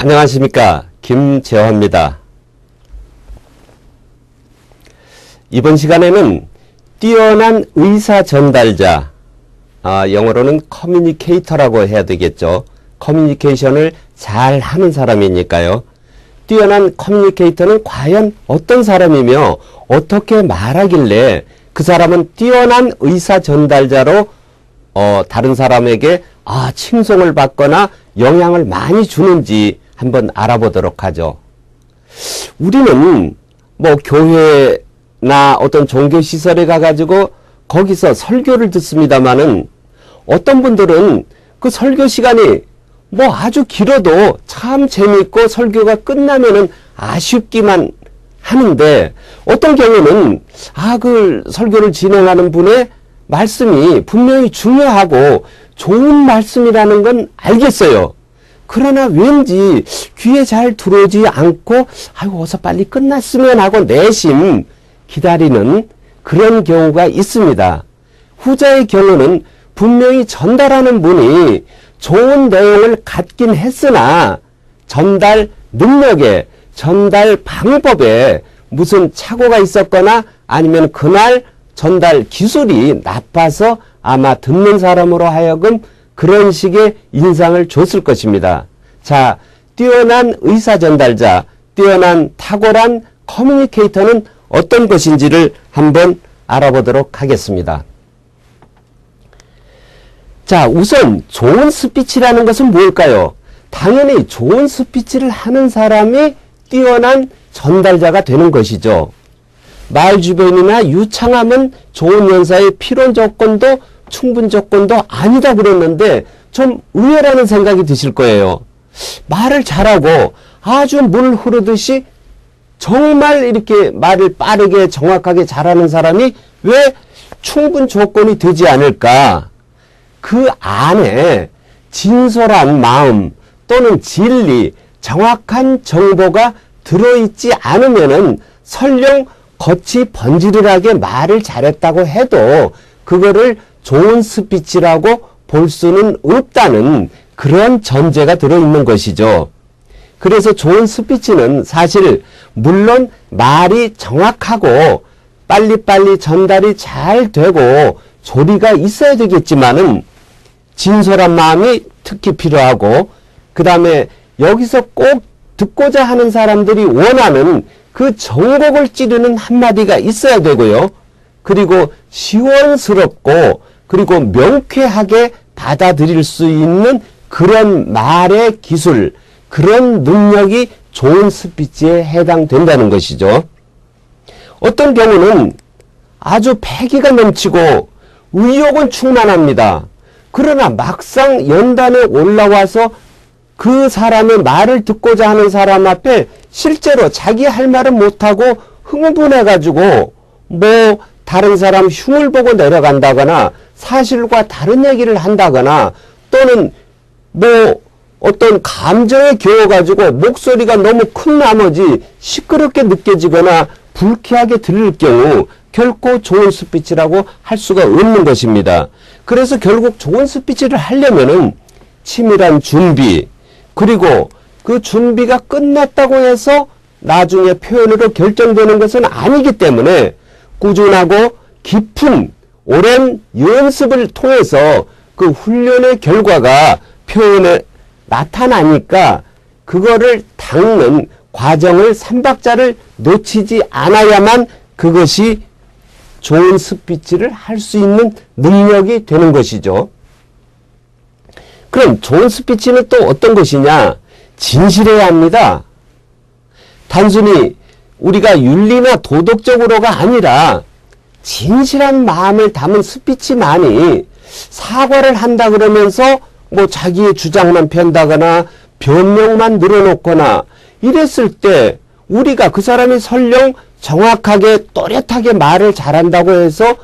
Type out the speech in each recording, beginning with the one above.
안녕하십니까, 김재화입니다. 이번 시간에는 뛰어난 의사 전달자, 영어로는 커뮤니케이터라고 해야 되겠죠. 커뮤니케이션을 잘 하는 사람이니까요. 뛰어난 커뮤니케이터는 과연 어떤 사람이며 어떻게 말하길래 그 사람은 뛰어난 의사 전달자로 다른 사람에게 칭송을 받거나 영향을 많이 주는지 한번 알아보도록 하죠. 우리는 뭐 교회나 어떤 종교시설에 가가지고 거기서 설교를 듣습니다마는 어떤 분들은 그 설교 시간이 뭐 아주 길어도 참 재미있고 설교가 끝나면은 아쉽기만 하는데, 어떤 경우는 그 설교를 진행하는 분의 말씀이 분명히 중요하고 좋은 말씀이라는 건 알겠어요. 그러나 왠지 귀에 잘 들어오지 않고 어서 빨리 끝났으면 하고 내심 기다리는 그런 경우가 있습니다. 후자의 경우는 분명히 전달하는 분이 좋은 내용을 갖긴 했으나 전달 능력에, 전달 방법에 무슨 착오가 있었거나 아니면 그날 전달 기술이 나빠서 아마 듣는 사람으로 하여금 그런 식의 인상을 줬을 것입니다. 자, 뛰어난 의사 전달자, 뛰어난 탁월한 커뮤니케이터는 어떤 것인지를 한번 알아보도록 하겠습니다. 자, 우선 좋은 스피치라는 것은 뭘까요? 당연히 좋은 스피치를 하는 사람이 뛰어난 전달자가 되는 것이죠. 말주변이나 유창함은 좋은 연사의 필연 조건도 충분 조건도 아니다 그랬는데 좀 의외라는 생각이 드실 거예요. 말을 잘하고 아주 물 흐르듯이 정말 이렇게 말을 빠르게 정확하게 잘하는 사람이 왜 충분 조건이 되지 않을까? 그 안에 진솔한 마음 또는 진리, 정확한 정보가 들어있지 않으면은 설령 겉이 번지르르하게 말을 잘했다고 해도 그거를 좋은 스피치라고 볼 수는 없다는 그런 전제가 들어있는 것이죠. 그래서 좋은 스피치는 사실 물론 말이 정확하고 빨리빨리 전달이 잘 되고 조리가 있어야 되겠지만은 진솔한 마음이 특히 필요하고, 그 다음에 여기서 꼭 듣고자 하는 사람들이 원하는 그 정곡을 찌르는 한마디가 있어야 되고요. 그리고 시원스럽고 그리고 명쾌하게 받아들일 수 있는 그런 말의 기술, 그런 능력이 좋은 스피치에 해당된다는 것이죠. 어떤 경우는 아주 패기가 넘치고 의욕은 충만합니다. 그러나 막상 연단에 올라와서 그 사람의 말을 듣고자 하는 사람 앞에 실제로 자기 할 말은 못하고 흥분해가지고 뭐 다른 사람 흉을 보고 내려간다거나 사실과 다른 얘기를 한다거나 또는 뭐 어떤 감정에 겨워가지고 목소리가 너무 큰 나머지 시끄럽게 느껴지거나 불쾌하게 들릴 경우 결코 좋은 스피치라고 할 수가 없는 것입니다. 그래서 결국 좋은 스피치를 하려면은 치밀한 준비, 그리고 그 준비가 끝났다고 해서 나중에 표현으로 결정되는 것은 아니기 때문에 꾸준하고 깊은 오랜 연습을 통해서 그 훈련의 결과가 표현에 나타나니까 그거를 닦는 과정을 3박자를 놓치지 않아야만 그것이 좋은 스피치를 할 수 있는 능력이 되는 것이죠. 그럼 좋은 스피치는 또 어떤 것이냐? 진실해야 합니다. 단순히 우리가 윤리나 도덕적으로가 아니라 진실한 마음을 담은 스피치만이, 사과를 한다 그러면서 뭐 자기의 주장만 편다거나 변명만 늘어놓거나 이랬을 때 우리가 그 사람이 설령 정확하게 또렷하게 말을 잘한다고 해서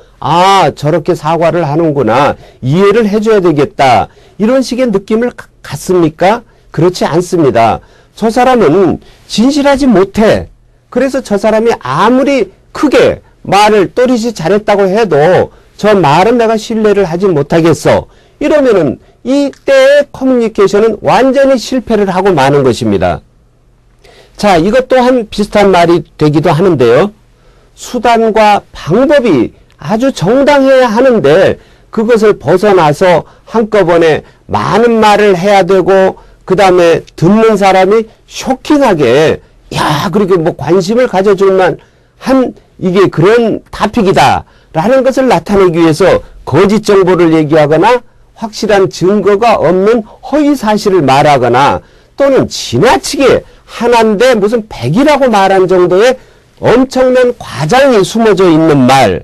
저렇게 사과를 하는구나, 이해를 해줘야 되겠다, 이런 식의 느낌을 갖습니까? 그렇지 않습니다. 저 사람은 진실하지 못해. 그래서 저 사람이 아무리 크게 말을 또렷이 잘했다고 해도 저 말은 내가 신뢰를 하지 못하겠어. 이러면은 이때의 커뮤니케이션은 완전히 실패를 하고 마는 것입니다. 자, 이것 또한 비슷한 말이 되기도 하는데요. 수단과 방법이 아주 정당해야 하는데 그것을 벗어나서 한꺼번에 많은 말을 해야 되고 그 다음에 듣는 사람이 쇼킹하게 야, 그렇게 뭐 관심을 가져줄만 한 이게 그런 타픽이다 라는 것을 나타내기 위해서 거짓 정보를 얘기하거나 확실한 증거가 없는 허위 사실을 말하거나 또는 지나치게 하나인데 무슨 백이라고 말한 정도의 엄청난 과장이 숨어져 있는 말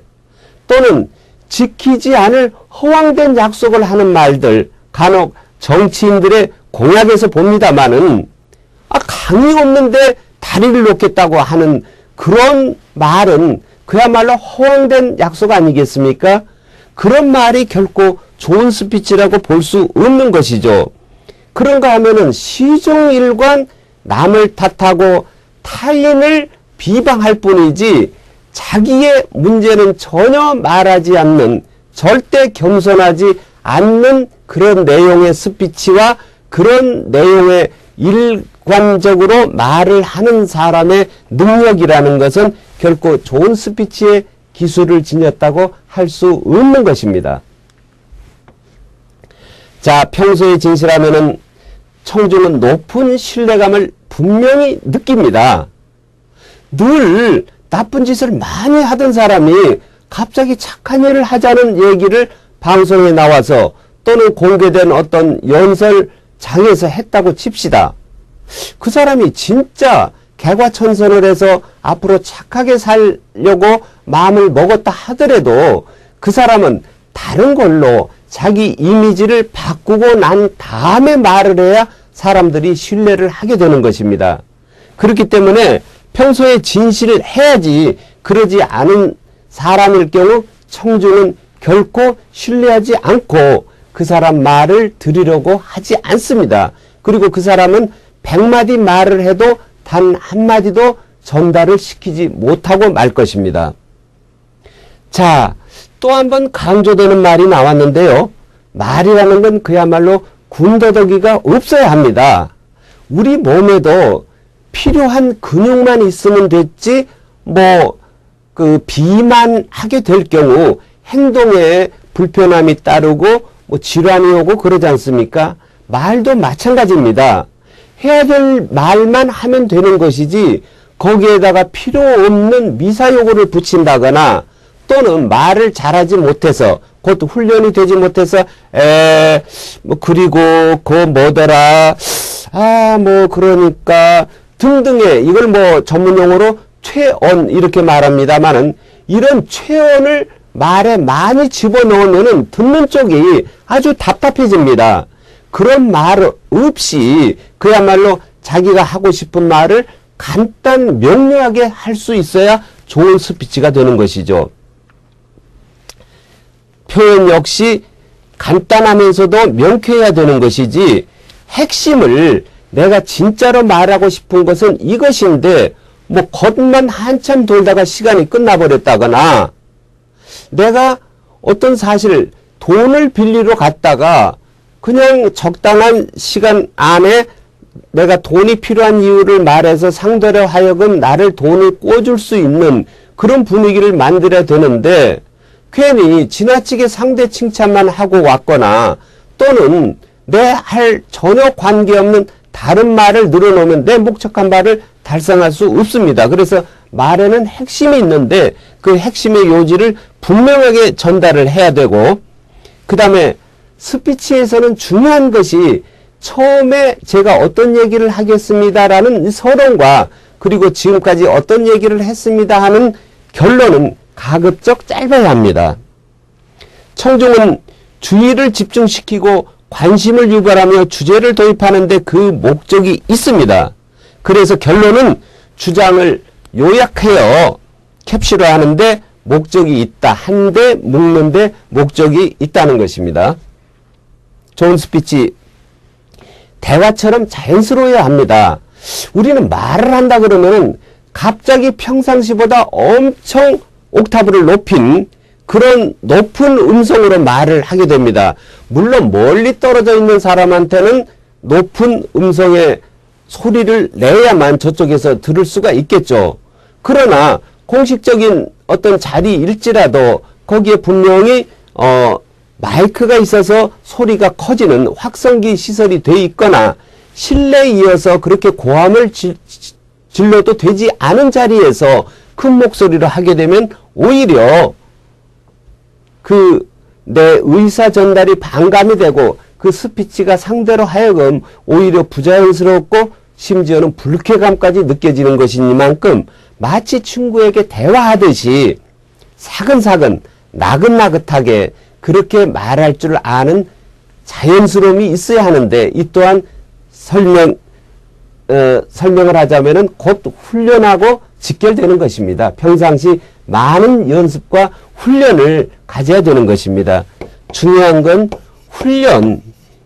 또는 지키지 않을 허황된 약속을 하는 말들 간혹 정치인들의 공약에서 봅니다마는 강이 없는데 다리를 놓겠다고 하는 그런 말은 그야말로 허황된 약속 아니겠습니까? 그런 말이 결코 좋은 스피치라고 볼 수 없는 것이죠. 그런가 하면은 시종일관 남을 탓하고 타인을 비방할 뿐이지 자기의 문제는 전혀 말하지 않는 절대 겸손하지 않는 그런 내용의 스피치와 그런 내용의 일관적으로 말을 하는 사람의 능력이라는 것은 결코 좋은 스피치의 기술을 지녔다고 할 수 없는 것입니다. 자, 평소에 진실하면은 청중은 높은 신뢰감을 분명히 느낍니다. 늘 나쁜 짓을 많이 하던 사람이 갑자기 착한 일을 하자는 얘기를 방송에 나와서 또는 공개된 어떤 연설장에서 했다고 칩시다. 그 사람이 진짜 개과천선을 해서 앞으로 착하게 살려고 마음을 먹었다 하더라도 그 사람은 다른 걸로 자기 이미지를 바꾸고 난 다음에 말을 해야 사람들이 신뢰를 하게 되는 것입니다. 그렇기 때문에 평소에 진실을 해야지 그러지 않은 사람일 경우 청중은 결코 신뢰하지 않고 그 사람 말을 들으려고 하지 않습니다. 그리고 그 사람은 100마디 말을 해도 단 한마디도 전달을 시키지 못하고 말 것입니다. 자, 또 한 번 강조되는 말이 나왔는데요. 말이라는 건 그야말로 군더더기가 없어야 합니다. 우리 몸에도 필요한 근육만 있으면 됐지 비만하게 될 경우 행동에 불편함이 따르고 질환이 오고 그러지 않습니까? 말도 마찬가지입니다. 해야 될 말만 하면 되는 것이지 거기에다가 필요 없는 미사여구를 붙인다거나 또는 말을 잘하지 못해서 곧 훈련이 되지 못해서 그리고 그러니까 등등의 이걸 전문용어로 최언 이렇게 말합니다만은 이런 최언을 말에 많이 집어넣으면은 듣는 쪽이 아주 답답해집니다. 그런 말 없이 그야말로 자기가 하고 싶은 말을 간단 명료하게 할 수 있어야 좋은 스피치가 되는 것이죠. 표현 역시 간단하면서도 명쾌해야 되는 것이지 핵심을 내가 진짜로 말하고 싶은 것은 이것인데 겉만 한참 돌다가 시간이 끝나버렸다거나 내가 어떤 사실 돈을 빌리러 갔다가 그냥 적당한 시간 안에 내가 돈이 필요한 이유를 말해서 상대로 하여금 나를 돈을 꿔줄 수 있는 그런 분위기를 만들어야 되는데 괜히 지나치게 상대 칭찬만 하고 왔거나 또는 내 할 전혀 관계없는 다른 말을 늘어놓으면 내 목적한 바를 달성할 수 없습니다. 그래서 말에는 핵심이 있는데 그 핵심의 요지를 분명하게 전달을 해야 되고 그 다음에 스피치에서는 중요한 것이 처음에 제가 어떤 얘기를 하겠습니다라는 서론과 그리고 지금까지 어떤 얘기를 했습니다 하는 결론은 가급적 짧아야 합니다. 청중은 주의를 집중시키고 관심을 유발하며 주제를 도입하는데 그 목적이 있습니다. 그래서 결론은 주장을 요약해요. 캡슐화하는데 목적이 있다. 한데 묶는데 목적이 있다는 것입니다. 좋은 스피치 대화처럼 자연스러워야 합니다. 우리는 말을 한다 그러면 갑자기 평상시보다 엄청 옥타브를 높인 그런 높은 음성으로 말을 하게 됩니다. 물론 멀리 떨어져 있는 사람한테는 높은 음성의 소리를 내야만 저쪽에서 들을 수가 있겠죠. 그러나 공식적인 어떤 자리일지라도 거기에 분명히 마이크가 있어서 소리가 커지는 확성기 시설이 돼 있거나 실내에 이어서 그렇게 고함을 질러도 되지 않은 자리에서 큰 목소리로 하게 되면 오히려 내 의사 전달이 반감이 되고 그 스피치가 상대로 하여금 오히려 부자연스럽고 심지어는 불쾌감까지 느껴지는 것이니만큼 마치 친구에게 대화하듯이 사근사근 나긋나긋하게 그렇게 말할 줄 아는 자연스러움이 있어야 하는데 이 또한 설명을 하자면은 곧 훈련하고 직결되는 것입니다. 평상시 많은 연습과 훈련을 가져야 되는 것입니다. 중요한 건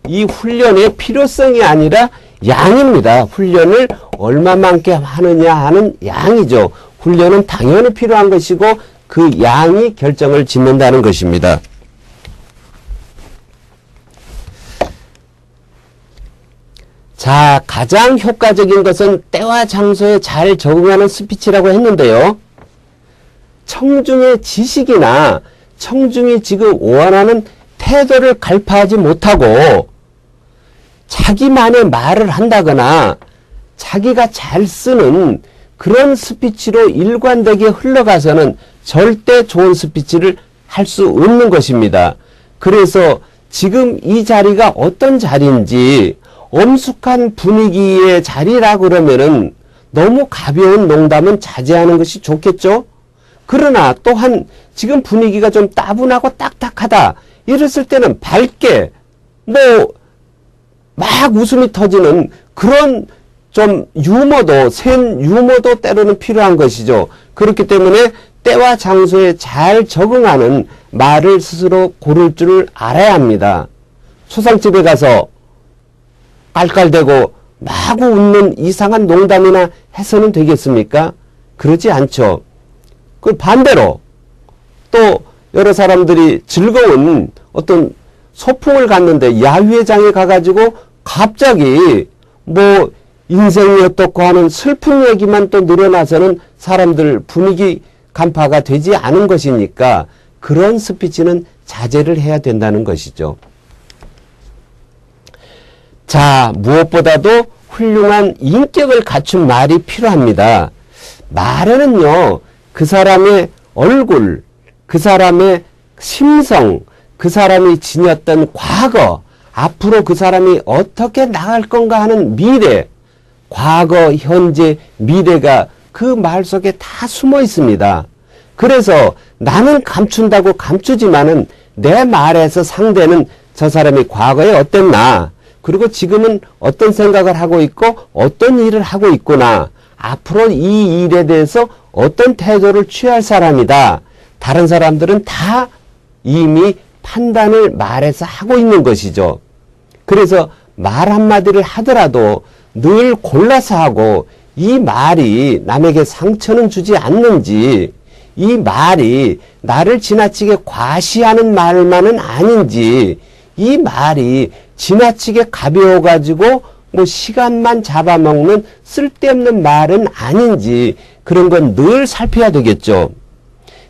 이 훈련의 필요성이 아니라 양입니다. 훈련을 얼마만큼 하느냐 하는 양이죠. 훈련은 당연히 필요한 것이고 그 양이 결정을 짓는다는 것입니다. 자, 가장 효과적인 것은 때와 장소에 잘 적응하는 스피치라고 했는데요. 청중의 지식이나 청중이 지금 원하는 태도를 갈파하지 못하고 자기만의 말을 한다거나 자기가 잘 쓰는 그런 스피치로 일관되게 흘러가서는 절대 좋은 스피치를 할 수 없는 것입니다. 그래서 지금 이 자리가 어떤 자리인지 엄숙한 분위기의 자리라 그러면은 너무 가벼운 농담은 자제하는 것이 좋겠죠? 그러나 또한 지금 분위기가 좀 따분하고 딱딱하다 이랬을 때는 밝게 막 웃음이 터지는 그런 좀 센 유머도 때로는 필요한 것이죠. 그렇기 때문에 때와 장소에 잘 적응하는 말을 스스로 고를 줄 알아야 합니다. 초상집에 가서 깔깔대고 마구 웃는 이상한 농담이나 해서는 되겠습니까? 그러지 않죠. 그 반대로 또 여러 사람들이 즐거운 어떤 소풍을 갔는데 야유회장에 가가지고 갑자기 인생이 어떻고 하는 슬픈 얘기만 또 늘어나서는 사람들 분위기 간파가 되지 않은 것이니까 그런 스피치는 자제를 해야 된다는 것이죠. 자, 무엇보다도 훌륭한 인격을 갖춘 말이 필요합니다. 말에는요, 그 사람의 얼굴, 그 사람의 심성, 그 사람이 지녔던 과거, 앞으로 그 사람이 어떻게 나갈 건가 하는 미래, 과거, 현재, 미래가 그 말 속에 다 숨어 있습니다. 그래서 나는 감춘다고 감추지만은 내 말에서 상대는 저 사람이 과거에 어땠나, 그리고 지금은 어떤 생각을 하고 있고 어떤 일을 하고 있구나, 앞으로 이 일에 대해서 어떤 태도를 취할 사람이다. 다른 사람들은 다 이미 판단을 말에서 하고 있는 것이죠. 그래서 말 한마디를 하더라도 늘 골라서 하고 이 말이 남에게 상처는 주지 않는지, 이 말이 나를 지나치게 과시하는 말만은 아닌지, 이 말이 지나치게 가벼워가지고 시간만 잡아먹는 쓸데없는 말은 아닌지 그런 건 늘 살펴야 되겠죠.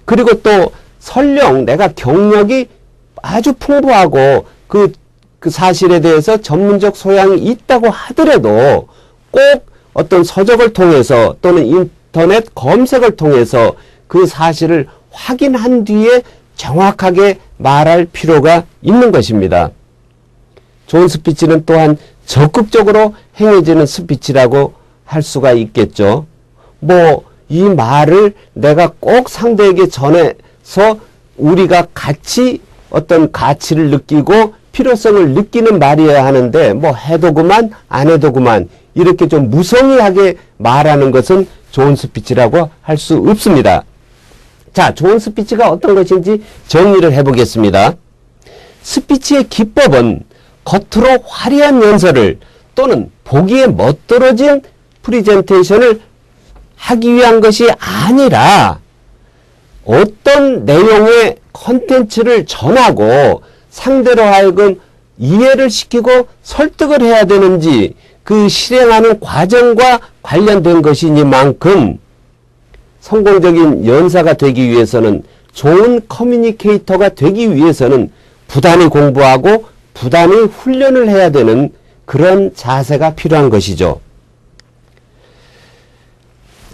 그리고 또 설령 내가 경력이 아주 풍부하고 그 사실에 대해서 전문적 소양이 있다고 하더라도 꼭 어떤 서적을 통해서 또는 인터넷 검색을 통해서 그 사실을 확인한 뒤에 정확하게 말할 필요가 있는 것입니다. 좋은 스피치는 또한 적극적으로 행해지는 스피치라고 할 수가 있겠죠. 이 말을 내가 꼭 상대에게 전해서 우리가 같이 어떤 가치를 느끼고 필요성을 느끼는 말이어야 하는데 해도 그만 안 해도 그만 이렇게 좀 무성의하게 말하는 것은 좋은 스피치라고 할 수 없습니다. 자, 좋은 스피치가 어떤 것인지 정리를 해보겠습니다. 스피치의 기법은 겉으로 화려한 연설을 또는 보기에 멋들어진 프리젠테이션을 하기 위한 것이 아니라 어떤 내용의 컨텐츠를 전하고 상대로 하여금 이해를 시키고 설득을 해야 되는지 그 실행하는 과정과 관련된 것이니만큼 성공적인 연사가 되기 위해서는, 좋은 커뮤니케이터가 되기 위해서는 부단히 공부하고 부단히 훈련을 해야 되는 그런 자세가 필요한 것이죠.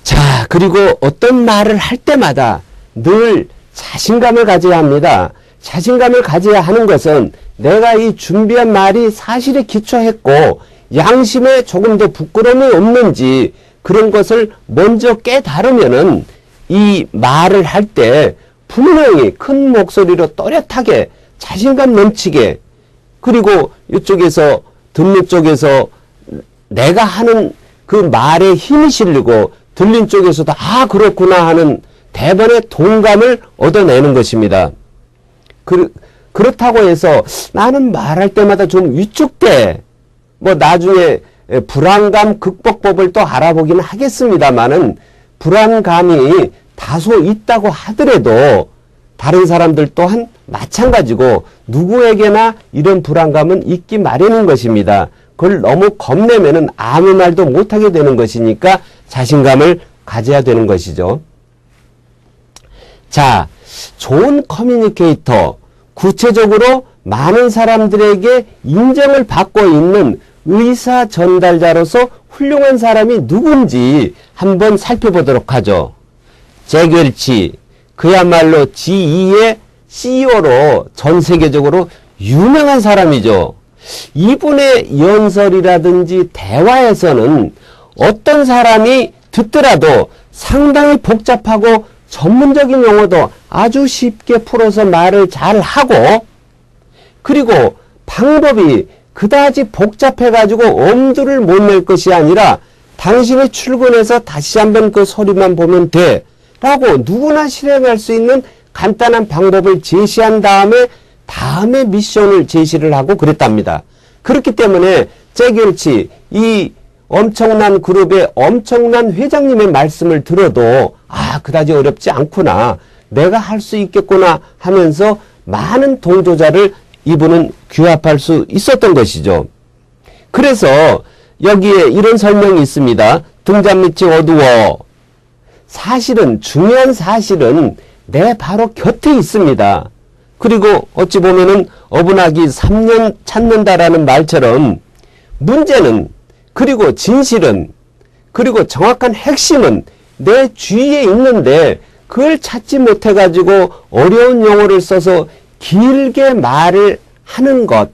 자, 그리고 어떤 말을 할 때마다 늘 자신감을 가져야 합니다. 자신감을 가져야 하는 것은 내가 이 준비한 말이 사실에 기초했고 양심에 조금 더 부끄러움이 없는지 그런 것을 먼저 깨달으면은 이 말을 할 때 분명히 큰 목소리로 또렷하게 자신감 넘치게, 그리고 이쪽에서 듣는 쪽에서 내가 하는 그 말에 힘이 실리고 들린 쪽에서도 아 그렇구나 하는 대번의 동감을 얻어내는 것입니다. 그렇다고 해서 나는 말할 때마다 좀 위축돼. 뭐 나중에 불안감 극복법을 또 알아보기는 하겠습니다만은 불안감이 다소 있다고 하더라도 다른 사람들 또한 마찬가지고 누구에게나 이런 불안감은 있기 마련인 것입니다. 그걸 너무 겁내면은 아무 말도 못하게 되는 것이니까 자신감을 가져야 되는 것이죠. 자, 좋은 커뮤니케이터, 구체적으로 많은 사람들에게 인정을 받고 있는 의사 전달자로서 훌륭한 사람이 누군지 한번 살펴보도록 하죠. 잭 웰치, 그야말로 G2의 CEO로 전 세계적으로 유명한 사람이죠. 이분의 연설이라든지 대화에서는 어떤 사람이 듣더라도 상당히 복잡하고 전문적인 용어도 아주 쉽게 풀어서 말을 잘 하고, 그리고 방법이 그다지 복잡해가지고 엄두를 못 낼 것이 아니라 당신이 출근해서 다시 한번 그 소리만 보면 돼 라고 누구나 실행할 수 있는 간단한 방법을 제시한 다음에 미션을 제시를 하고 그랬답니다. 그렇기 때문에 잭 웰치, 이 엄청난 그룹의 엄청난 회장님의 말씀을 들어도 아 그다지 어렵지 않구나, 내가 할 수 있겠구나 하면서 많은 동조자를 이분은 규합할 수 있었던 것이죠. 그래서 여기에 이런 설명이 있습니다. 등잔 밑이 어두워. 사실은, 중요한 사실은 내 바로 곁에 있습니다. 그리고 어찌 보면은 어분하기 3년 찾는다라는 말처럼 문제는, 그리고 진실은, 그리고 정확한 핵심은 내 주위에 있는데 그걸 찾지 못해가지고 어려운 용어를 써서 길게 말을 하는 것,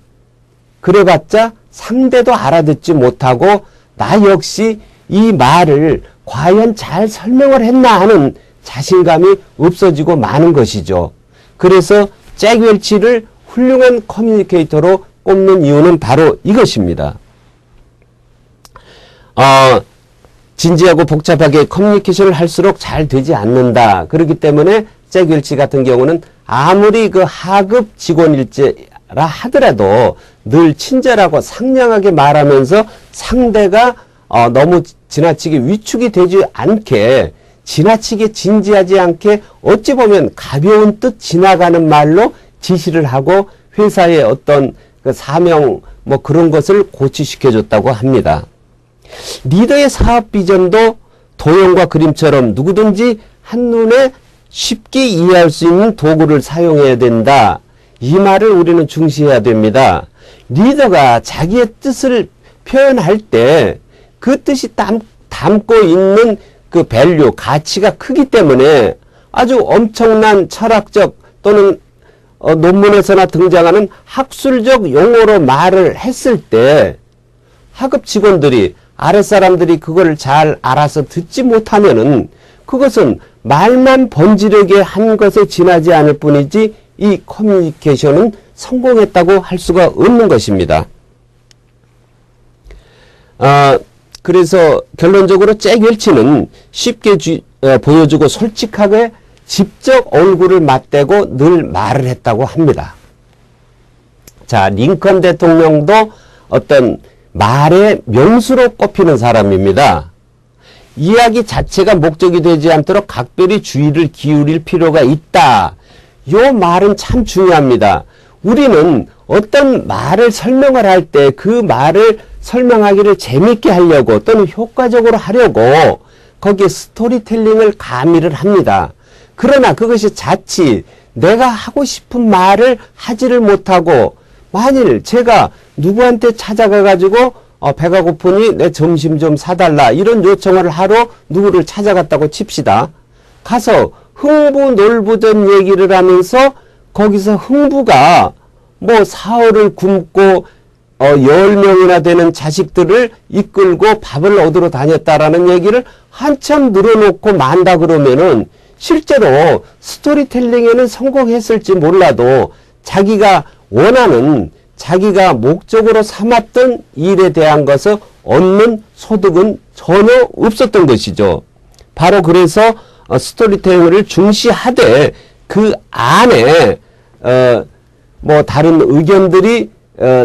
그래봤자 상대도 알아듣지 못하고 나 역시 이 말을 과연 잘 설명을 했나 하는 자신감이 없어지고 마는 것이죠. 그래서 잭 웰치를 훌륭한 커뮤니케이터로 꼽는 이유는 바로 이것입니다. 진지하고 복잡하게 커뮤니케이션을 할수록 잘 되지 않는다. 그렇기 때문에 잭 웰치 같은 경우는 아무리 그 하급 직원일지라 하더라도 늘 친절하고 상냥하게 말하면서 상대가 너무 지나치게 위축이 되지 않게, 지나치게 진지하지 않게, 어찌 보면 가벼운 뜻 지나가는 말로 지시를 하고 회사의 어떤 그 사명 뭐 그런 것을 고취시켜줬다고 합니다. 리더의 사업 비전도 도형과 그림처럼 누구든지 한눈에 쉽게 이해할 수 있는 도구를 사용해야 된다. 이 말을 우리는 중시해야 됩니다. 리더가 자기의 뜻을 표현할 때 그 뜻이 담고 있는 그 밸류, 가치가 크기 때문에 아주 엄청난 철학적 또는 논문에서나 등장하는 학술적 용어로 말을 했을 때 하급 직원들이, 아랫사람들이 그걸 잘 알아서 듣지 못하면은 그것은 말만 번지르게 한 것에 지나지 않을 뿐이지 이 커뮤니케이션은 성공했다고 할 수가 없는 것입니다. 그래서 결론적으로 잭 웰치는 쉽게 보여주고 솔직하게 직접 얼굴을 맞대고 늘 말을 했다고 합니다. 자, 링컨 대통령도 어떤 말의 명수로 꼽히는 사람입니다. 이야기 자체가 목적이 되지 않도록 각별히 주의를 기울일 필요가 있다. 요 말은 참 중요합니다. 우리는 어떤 말을 설명을 할 때 그 말을 설명하기를 재밌게 하려고 또는 효과적으로 하려고 거기에 스토리텔링을 가미를 합니다. 그러나 그것이 자칫 내가 하고 싶은 말을 하지를 못하고 만일 제가 누구한테 찾아가 가지고 배가 고프니 내 점심 좀 사달라 이런 요청을 하러 누구를 찾아갔다고 칩시다. 가서 흥부놀부전 얘기를 하면서 거기서 흥부가 뭐 사흘을 굶고 10명이나 되는 자식들을 이끌고 밥을 얻으러 다녔다라는 얘기를 한참 늘어놓고 만다 그러면은 실제로 스토리텔링에는 성공했을지 몰라도 자기가 원하는 자기가 목적으로 삼았던 일에 대한 것을 얻는 소득은 전혀 없었던 것이죠. 바로 그래서 스토리텔링을 중시하되 그 안에 뭐 다른 의견들이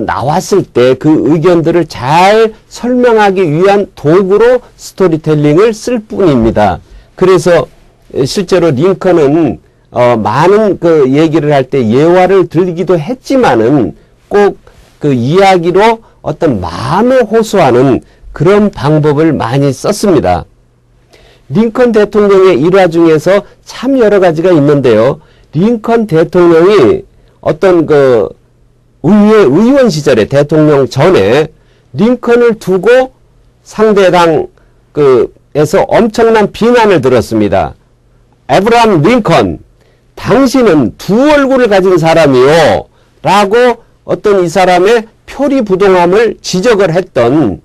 나왔을 때 그 의견들을 잘 설명하기 위한 도구로 스토리텔링을 쓸 뿐입니다. 그래서 실제로 링컨은 많은 그 얘기를 할 때 예화를 들기도 했지만은 꼭 그 이야기로 어떤 마음을 호소하는 그런 방법을 많이 썼습니다. 링컨 대통령의 일화 중에서 참 여러 가지가 있는데요. 링컨 대통령이 어떤 그 의회 의원 시절에 대통령 전에 링컨을 두고 상대당 에서 엄청난 비난을 들었습니다. 에브라함 링컨, 당신은 두 얼굴을 가진 사람이요. 라고 어떤 이 사람의 표리부동함을 지적을 했던,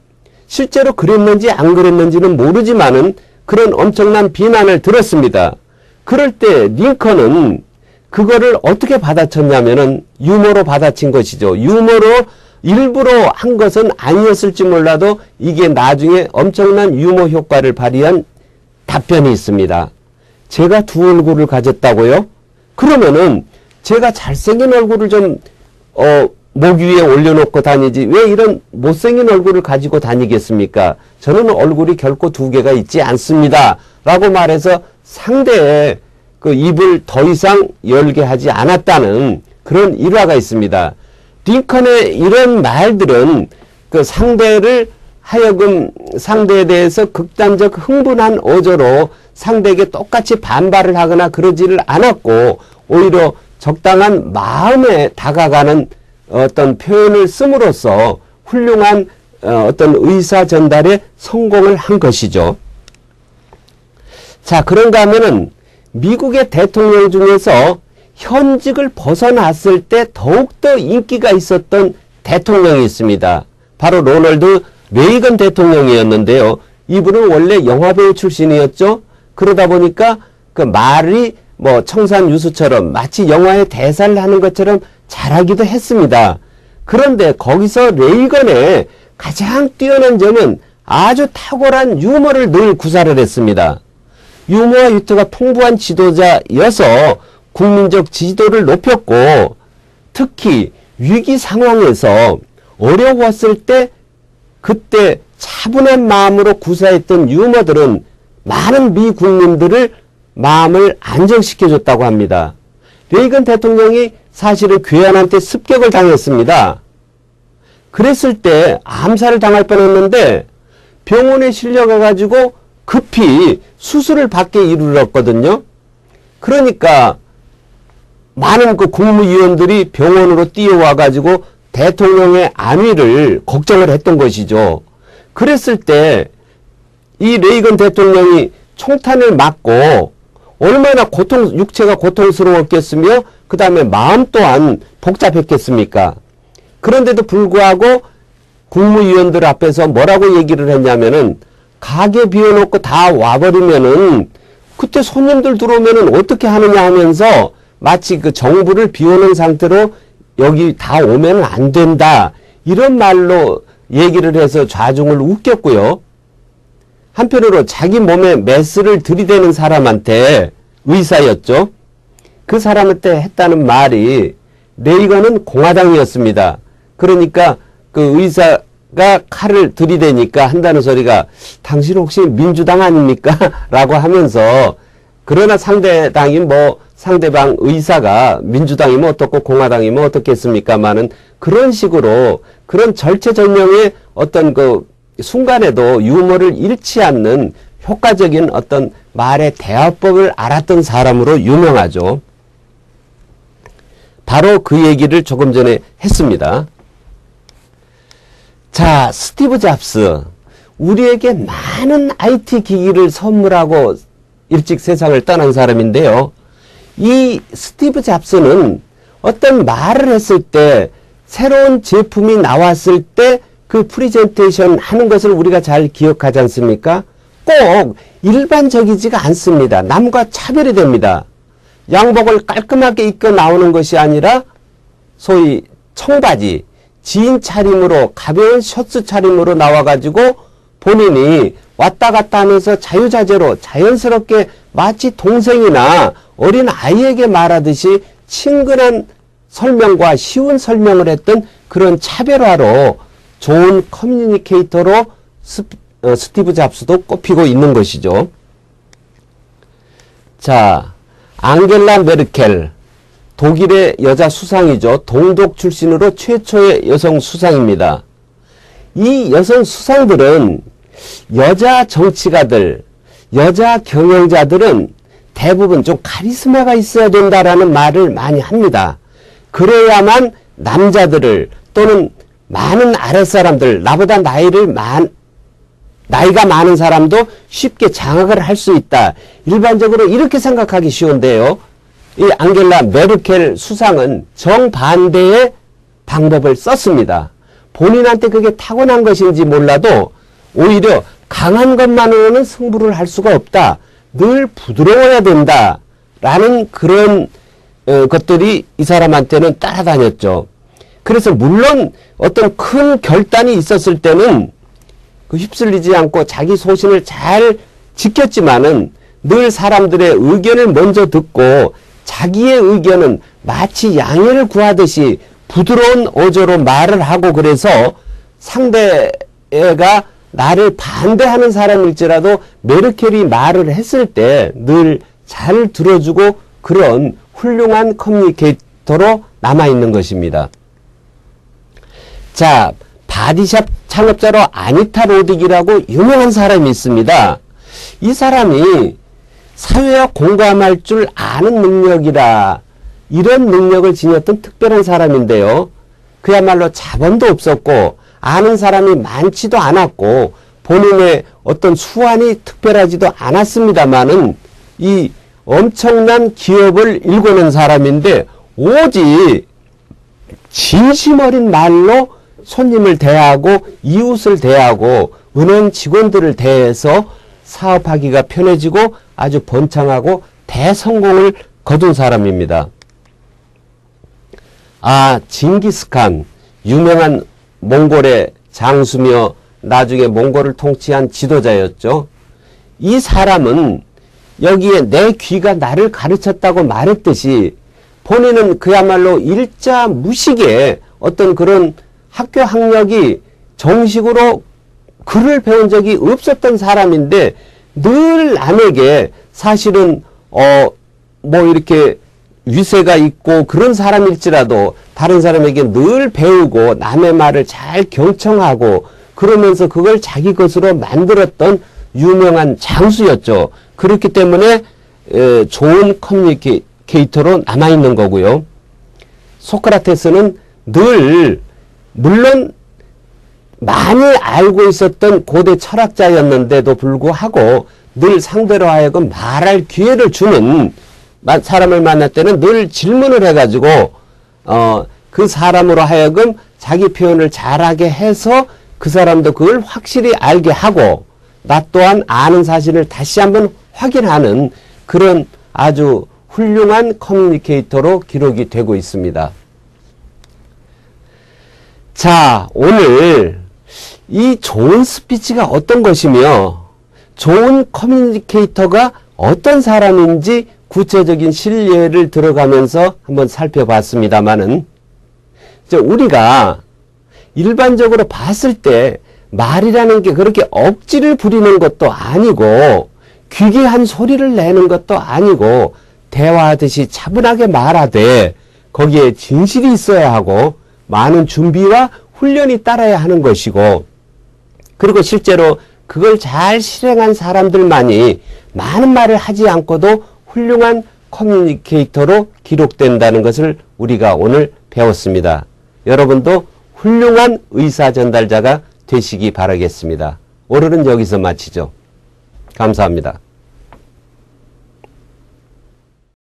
실제로 그랬는지 안 그랬는지는 모르지만은 그런 엄청난 비난을 들었습니다. 그럴 때 링컨은 그거를 어떻게 받아쳤냐면은 유머로 받아친 것이죠. 유머로 일부러 한 것은 아니었을지 몰라도 이게 나중에 엄청난 유머 효과를 발휘한 답변이 있습니다. 제가 두 얼굴을 가졌다고요? 그러면은 제가 잘생긴 얼굴을 좀 목 위에 올려놓고 다니지 왜 이런 못생긴 얼굴을 가지고 다니겠습니까? 저는 얼굴이 결코 두 개가 있지 않습니다. 라고 말해서 상대의 그 입을 더 이상 열게 하지 않았다는 그런 일화가 있습니다. 링컨의 이런 말들은 그 상대를 하여금 상대에 대해서 극단적 흥분한 어조로 상대에게 똑같이 반발을 하거나 그러지를 않았고 오히려 적당한 마음에 다가가는 어떤 표현을 씀으로써 훌륭한 어떤 의사 전달에 성공을 한 것이죠. 자, 그런가 하면은 미국의 대통령 중에서 현직을 벗어났을 때 더욱더 인기가 있었던 대통령이 있습니다. 바로 로널드 레이건 대통령이었는데요. 이분은 원래 영화배우 출신이었죠. 그러다 보니까 그 말이 뭐 청산유수처럼 마치 영화의 대사를 하는 것처럼 잘하기도 했습니다. 그런데 거기서 레이건의 가장 뛰어난 점은 아주 탁월한 유머를 늘 구사를 했습니다. 유머와 위트가 풍부한 지도자여서 국민적 지지도를 높였고 특히 위기 상황에서 어려웠을 때 그때 차분한 마음으로 구사했던 유머들은 많은 미국민들을 마음을 안정시켜줬다고 합니다. 레이건 대통령이 사실은 괴한한테 습격을 당했습니다. 그랬을 때 암살을 당할 뻔했는데 병원에 실려가가지고 급히 수술을 받게 이르렀거든요. 그러니까 많은 그 국무위원들이 병원으로 뛰어와가지고 대통령의 안위를 걱정을 했던 것이죠. 그랬을 때 이 레이건 대통령이 총탄을 맞고 얼마나 육체가 고통스러웠겠으며 그 다음에 마음 또한 복잡했겠습니까? 그런데도 불구하고 국무위원들 앞에서 뭐라고 얘기를 했냐면은 가게 비워놓고 다 와버리면은 그때 손님들 들어오면은 어떻게 하느냐 하면서 마치 그 정부를 비워놓은 상태로 여기 다 오면은 안 된다. 이런 말로 얘기를 해서 좌중을 웃겼고요. 한편으로 자기 몸에 메스를 들이대는 사람한테 의사였죠. 그 사람한테 했다는 말이 레이건은 공화당이었습니다. 그러니까 그 의사 칼을 들이대니까 한다는 소리가 당신 혹시 민주당 아닙니까? 라고 하면서 그러나 상대방 의사가 민주당이면 어떻고 공화당이면 어떻겠습니까마는 그런 식으로 그런 절체절명의 어떤 그 순간에도 유머를 잃지 않는 효과적인 어떤 말의 대화법을 알았던 사람으로 유명하죠. 바로 그 얘기를 조금 전에 했습니다. 자, 스티브 잡스. 우리에게 많은 IT 기기를 선물하고 일찍 세상을 떠난 사람인데요. 이 스티브 잡스는 어떤 말을 했을 때 새로운 제품이 나왔을 때 그 프리젠테이션 하는 것을 우리가 잘 기억하지 않습니까? 꼭 일반적이지가 않습니다. 남과 차별이 됩니다. 양복을 깔끔하게 입고 나오는 것이 아니라 소위 청바지, 지인 차림으로 가벼운 셔츠 차림으로 나와가지고 본인이 왔다 갔다 하면서 자유자재로 자연스럽게 마치 동생이나 어린 아이에게 말하듯이 친근한 설명과 쉬운 설명을 했던 그런 차별화로 좋은 커뮤니케이터로 스티브 잡스도 꼽히고 있는 것이죠. 자, 앙겔라 메르켈, 독일의 여자 수상이죠. 동독 출신으로 최초의 여성 수상입니다. 이 여성 수상들은 여자 정치가들, 여자 경영자들은 대부분 좀 카리스마가 있어야 된다라는 말을 많이 합니다. 그래야만 남자들을 또는 많은 아랫사람들, 나보다 나이가 많은 사람도 쉽게 장악을 할 수 있다. 일반적으로 이렇게 생각하기 쉬운데요. 이 앙겔라 메르켈 수상은 정반대의 방법을 썼습니다. 본인한테 그게 타고난 것인지 몰라도 오히려 강한 것만으로는 승부를 할 수가 없다. 늘 부드러워야 된다. 라는 그런 것들이 이 사람한테는 따라다녔죠. 그래서 물론 어떤 큰 결단이 있었을 때는 휩쓸리지 않고 자기 소신을 잘 지켰지만은 늘 사람들의 의견을 먼저 듣고 자기의 의견은 마치 양해를 구하듯이 부드러운 어조로 말을 하고 그래서 상대가 나를 반대하는 사람일지라도 메르켈이 말을 했을 때 늘 잘 들어주고 그런 훌륭한 커뮤니케이터로 남아있는 것입니다. 자, 바디샵 창업자로 아니타 로딕이라고 유명한 사람이 있습니다. 이 사람이 사회와 공감할 줄 아는 능력이라 이런 능력을 지녔던 특별한 사람인데요. 그야말로 자본도 없었고 아는 사람이 많지도 않았고 본인의 어떤 수완이 특별하지도 않았습니다만은 이 엄청난 기업을 일궈낸 사람인데 오직 진심 어린 말로 손님을 대하고 이웃을 대하고 은행 직원들을 대해서 사업하기가 편해지고 아주 번창하고 대성공을 거둔 사람입니다. 아, 징기스칸, 유명한 몽골의 장수며 나중에 몽골을 통치한 지도자였죠. 이 사람은 여기에 내 귀가 나를 가르쳤다고 말했듯이 본인은 그야말로 일자무식의 어떤 그런 학교 학력이 정식으로 글을 배운 적이 없었던 사람인데 늘 남에게 사실은 뭐 이렇게 위세가 있고 그런 사람일지라도 다른 사람에게 늘 배우고 남의 말을 잘 경청하고 그러면서 그걸 자기 것으로 만들었던 유명한 장수였죠. 그렇기 때문에 좋은 커뮤니케이터로 남아있는 거고요. 소크라테스는 늘 물론 많이 알고 있었던 고대 철학자였는데도 불구하고 늘 상대로 하여금 말할 기회를 주는 사람을 만날 때는 늘 질문을 해가지고 그 사람으로 하여금 자기 표현을 잘하게 해서 그 사람도 그걸 확실히 알게 하고 나 또한 아는 사실을 다시 한번 확인하는 그런 아주 훌륭한 커뮤니케이터로 기록이 되고 있습니다. 자, 오늘 이 좋은 스피치가 어떤 것이며 좋은 커뮤니케이터가 어떤 사람인지 구체적인 실례를 들어가면서 한번 살펴봤습니다만은 우리가 일반적으로 봤을 때 말이라는 게 그렇게 억지를 부리는 것도 아니고 귀귀한 소리를 내는 것도 아니고 대화하듯이 차분하게 말하되 거기에 진실이 있어야 하고 많은 준비와 훈련이 따라야 하는 것이고, 그리고 실제로 그걸 잘 실행한 사람들만이 많은 말을 하지 않고도 훌륭한 커뮤니케이터로 기록된다는 것을 우리가 오늘 배웠습니다. 여러분도 훌륭한 의사 전달자가 되시기 바라겠습니다. 오늘은 여기서 마치죠. 감사합니다.